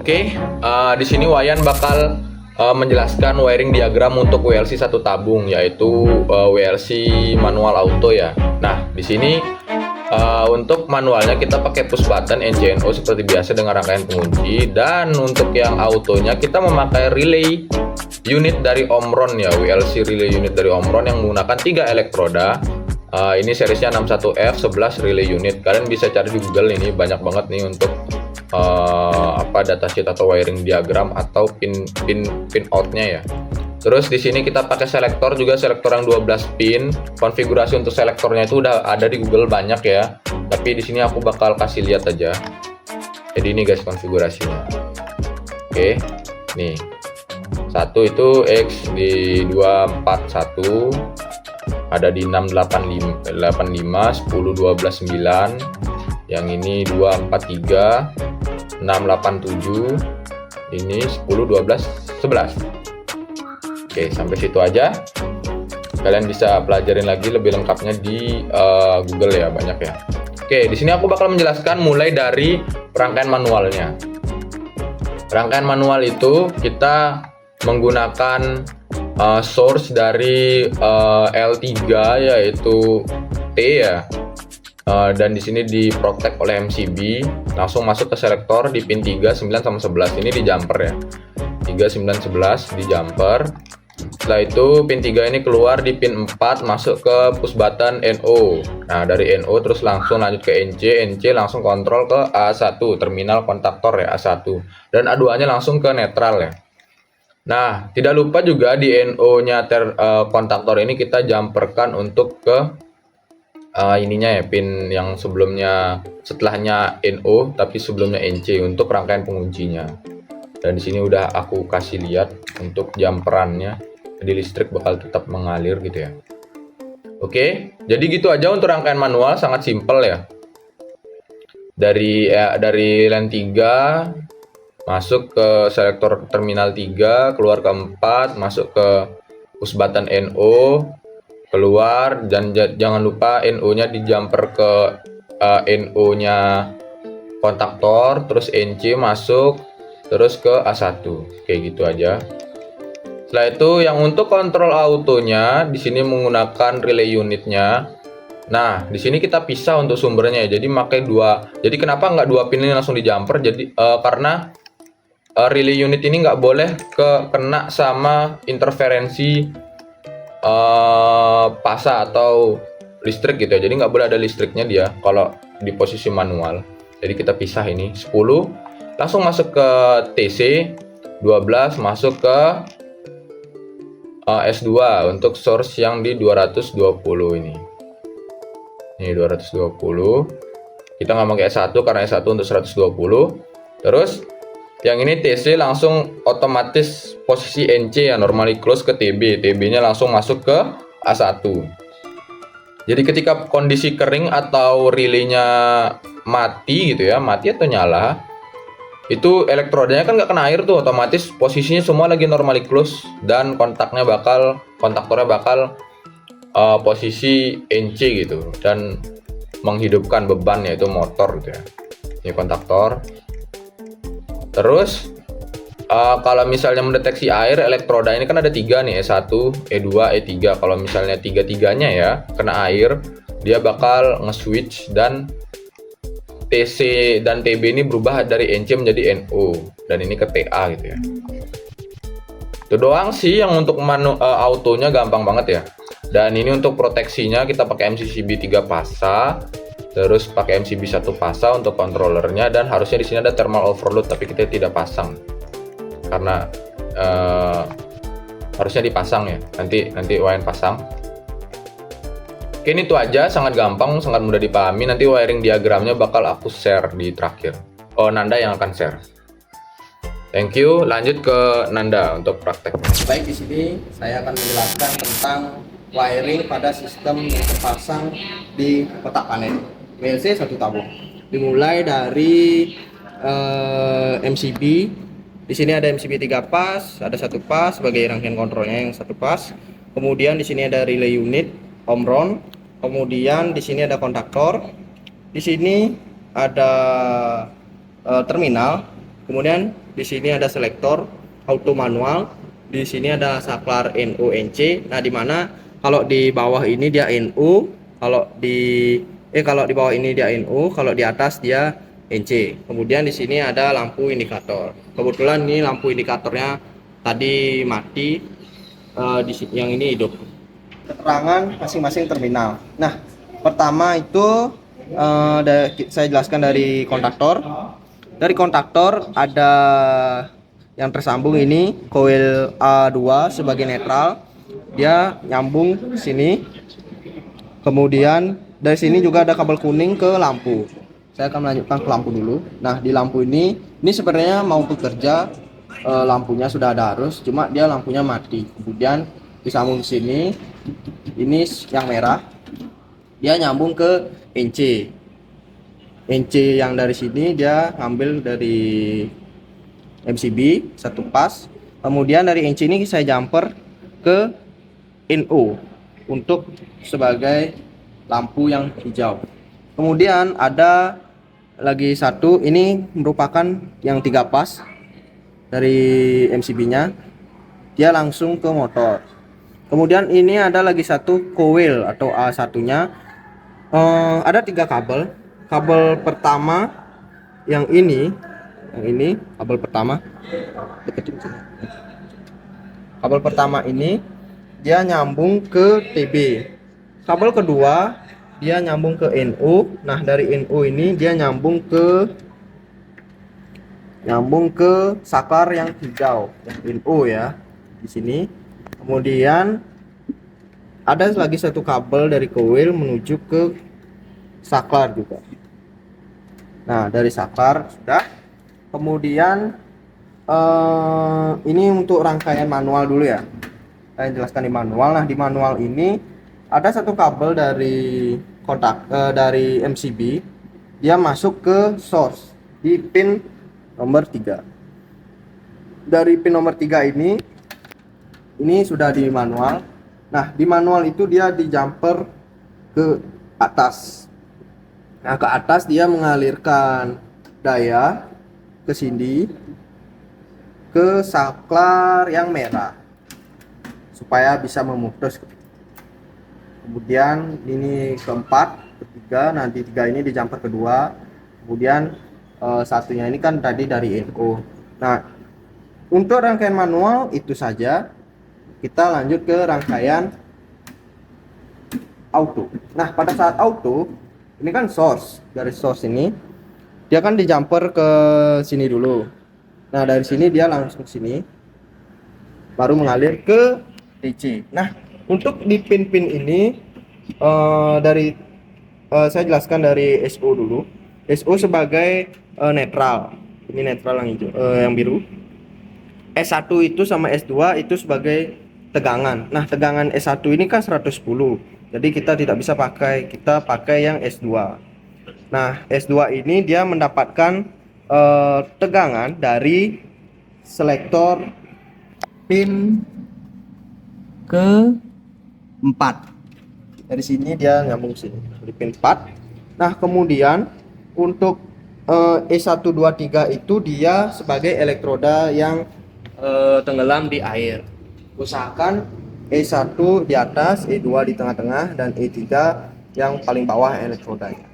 Oke, di sini Wayan bakal menjelaskan wiring diagram untuk WLC satu tabung, yaitu WLC manual auto ya. Nah, di sini untuk manualnya kita pakai push button NCNO seperti biasa dengan rangkaian pengunci, dan untuk yang autonya kita memakai relay unit dari Omron ya, WLC relay unit dari Omron yang menggunakan 3 elektroda. Ini seriesnya 61F11 relay unit. Kalian bisa cari di Google, ini banyak banget nih untuk datasheet atau wiring diagram atau pin outnya ya. Terus di sini kita pakai selektor juga, selektor yang 12 pin. Konfigurasi untuk selektornya itu udah ada di Google banyak ya. Tapi di sini aku bakal kasih lihat aja. Jadi ini guys konfigurasinya. Oke, nih. Satu itu X di 241, ada di 685, 10 12 9. Yang ini 243, 687, ini 10 12 11. Oke, sampai situ aja. Kalian bisa pelajarin lagi lebih lengkapnya di Google ya, banyak ya. Oke, di sini aku bakal menjelaskan mulai dari rangkaian manualnya. Rangkaian manual itu kita menggunakan source dari L3 yaitu T ya. Dan di sini diprotek oleh MCB, langsung masuk ke selektor di pin 3, 9 sama 11. Ini di jumper ya. 3, 9, 11 di jumper. Setelah itu pin 3 ini keluar di pin 4 masuk ke push button NO. Nah, dari NO terus langsung lanjut ke NC langsung kontrol ke A1, terminal kontaktor ya A1. Dan A2-nya langsung ke netral ya. Nah, tidak lupa juga di NO-nya kontaktor ini kita jumperkan untuk ke ininya ya, pin yang sebelumnya, setelahnya NO tapi sebelumnya NC untuk rangkaian penguncinya. Dan di sini udah aku kasih lihat untuk jumperannya, jadi listrik bakal tetap mengalir gitu ya. Oke, jadi gitu aja untuk rangkaian manual, sangat simpel ya. Dari line 3 masuk ke selektor terminal 3, keluar ke 4, masuk ke push button NO, keluar, dan jangan lupa NO-nya di jumper ke NO-nya kontaktor, terus NC masuk, terus ke A1. Kayak gitu aja. Setelah itu yang untuk kontrol autonya di sini menggunakan relay unitnya. Nah, di sini kita pisah untuk sumbernya ya. Jadi pakai dua. Jadi kenapa nggak dua pin ini langsung di jumper? Jadi karena relay unit ini nggak boleh kena sama interferensi pasa atau listrik gitu ya. Jadi nggak boleh ada listriknya dia kalau di posisi manual. Jadi kita pisah ini 10 langsung masuk ke TC, 12 masuk ke S2 untuk source yang di 220 ini. Ini 220. Kita nggak pakai S1 karena S1 untuk 120. Terus yang ini TC langsung otomatis posisi NC ya, normally close ke TB. TB-nya langsung masuk ke A1. Jadi ketika kondisi kering atau relaynya mati gitu ya, mati atau nyala, itu elektrodanya kan nggak kena air tuh, otomatis posisinya semua lagi normally close dan kontaktornya bakal posisi NC gitu, dan menghidupkan beban yaitu motor gitu ya. Ini kontaktor. Terus kalau misalnya mendeteksi air, elektroda ini kan ada 3 nih, E1, E2, E3. Kalau misalnya 3-3-nya ya kena air, dia bakal nge-switch dan TC dan TB ini berubah dari NC menjadi NO, dan ini ke TA gitu ya. Itu doang sih yang untuk autonya, gampang banget ya. Dan ini untuk proteksinya kita pakai MCCB 3 pasa, terus pakai MCB 1 pasa untuk controllernya, dan harusnya di sini ada thermal overload tapi kita tidak pasang karena harusnya dipasang ya. Nanti Wayan pasang. Oke, ini tuh aja, sangat gampang, sangat mudah dipahami. Nanti wiring diagramnya bakal aku share di terakhir. Nanda yang akan share. Thank you. Lanjut ke Nanda untuk praktek. Baik, di sini saya akan menjelaskan tentang wiring pada sistem yang terpasang di kotak panel WLC satu tabung. Dimulai dari MCB. Di sini ada MCB 3 pas, ada 1 pas sebagai rangkaian kontrolnya yang 1 pas. Kemudian di sini ada relay unit Omron. Kemudian di sini ada kontaktor. Di sini ada terminal. Kemudian di sini ada selektor auto manual, di sini ada saklar NO NC. Nah, di mana kalau di bawah ini dia NO, kalau di bawah ini dia NO, kalau di atas dia NC. Kemudian di sini ada lampu indikator. Kebetulan ini lampu indikatornya tadi mati, yang ini hidup. Keterangan masing-masing terminal. Nah, pertama itu saya jelaskan dari kontaktor. Dari kontaktor ada yang tersambung ini coil A2 sebagai netral, dia nyambung sini. Kemudian dari sini juga ada kabel kuning ke lampu. Saya akan melanjutkan ke lampu dulu. Nah, di lampu ini sebenarnya mau bekerja, lampunya sudah ada arus, cuma dia lampunya mati. Kemudian disambung sini, ini yang merah, dia nyambung ke NC. NC yang dari sini dia ngambil dari MCB satu pas. Kemudian dari NC ini saya jumper ke NO untuk sebagai lampu yang hijau. Kemudian ada lagi satu, ini merupakan yang 3 pas dari MCB nya, dia langsung ke motor. Kemudian ini ada lagi satu coil atau A1 nya, ada 3 kabel. Kabel pertama yang ini kabel pertama, kabel pertama ini dia nyambung ke TB. Kabel kedua dia nyambung ke NO. Nah, dari NO ini dia nyambung ke saklar yang hijau, yang NO ya, di sini. Kemudian ada lagi satu kabel dari coil menuju ke saklar juga. Nah, dari saklar sudah. Kemudian ini untuk rangkaian manual dulu ya. Saya jelaskan di manual. Nah, di manual ini ada satu kabel dari dari MCB, dia masuk ke source di pin nomor 3. Dari pin nomor 3 ini sudah di manual. Nah, di manual itu dia di jumper ke atas. Nah, ke atas dia mengalirkan daya ke sini, ke saklar yang merah supaya bisa memutus. Kemudian ini keempat, ketiga, nanti 3 ini di jumper kedua. Kemudian satunya ini kan tadi dari NO. Nah, untuk rangkaian manual itu saja. Kita lanjut ke rangkaian auto. Nah, pada saat auto ini kan source, dari source ini dia kan di jumper ke sini dulu. Nah, dari sini dia langsung sini, baru mengalir ke DC. Nah, untuk di pin-pin ini saya jelaskan dari SO dulu. SO sebagai netral. Ini netral yang hijau, yang biru. S1 itu sama S2 itu sebagai tegangan. Nah, tegangan S1 ini kan 110. Jadi kita tidak bisa kita pakai yang S2. Nah, S2 ini dia mendapatkan tegangan dari selektor pin ke 4. Dari sini dia nyambung sini di pin 4. Nah, kemudian untuk E123 itu dia sebagai elektroda yang tenggelam di air. Usahakan E1 di atas, E2 di tengah-tengah, dan E3 yang paling bawah elektrodanya.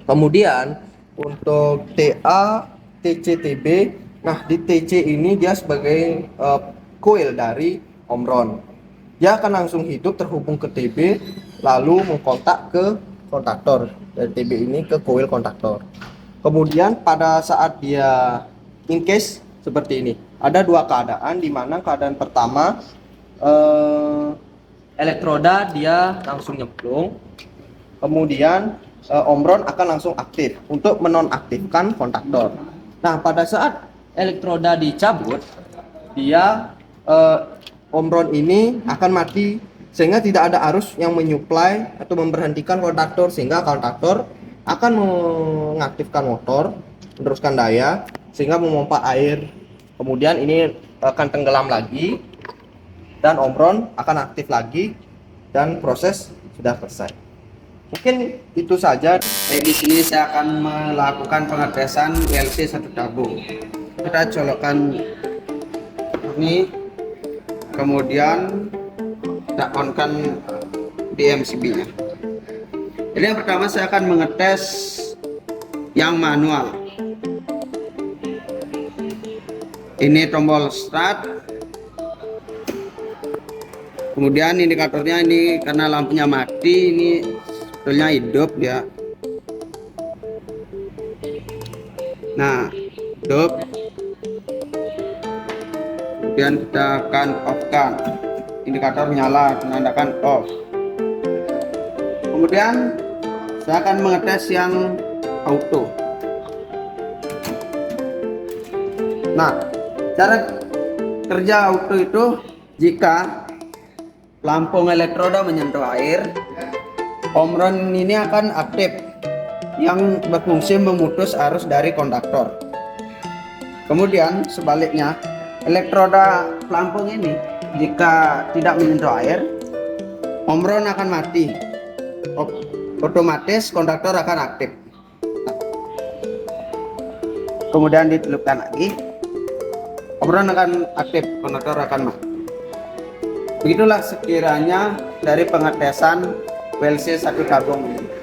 Kemudian untuk TA, TC, TB. Nah, di TC ini dia sebagai coil dari omron. Dia akan langsung hidup terhubung ke TB, lalu mengkontak ke kontaktor. Dari TB ini ke coil kontaktor. Kemudian pada saat dia in case seperti ini, ada 2 keadaan, di mana keadaan pertama elektroda dia langsung nyemplung, kemudian omron akan langsung aktif untuk menonaktifkan kontaktor. Nah, pada saat elektroda dicabut, dia omron ini akan mati, sehingga tidak ada arus yang menyuplai atau memberhentikan kontaktor, sehingga kontaktor akan mengaktifkan motor, meneruskan daya sehingga memompa air. Kemudian ini akan tenggelam lagi dan omron akan aktif lagi dan proses sudah selesai. Mungkin itu saja. Di sini saya akan melakukan pengetesan WLC 1 tabung. kita colokkan ini, kemudian kita on-kan di MCB-nya. Jadi yang pertama saya akan mengetes yang manual. Ini tombol start. Kemudian indikatornya ini karena lampunya mati, ini sebetulnya hidup ya. Nah, hidup. Kemudian kita akan off-kan. Indikator nyala, menandakan off. Kemudian saya akan mengetes yang auto. Nah, cara kerja auto itu jika lampu elektroda menyentuh air, omron ini akan aktif yang berfungsi memutus arus dari konduktor. Kemudian sebaliknya, elektroda pelampung ini jika tidak menyentuh air, omron akan mati. Otomatis konduktor akan aktif. Kemudian ditelupkan lagi, omron akan aktif, konduktor akan mati. Begitulah sekiranya dari pengetesan WLC 1 tabung ini.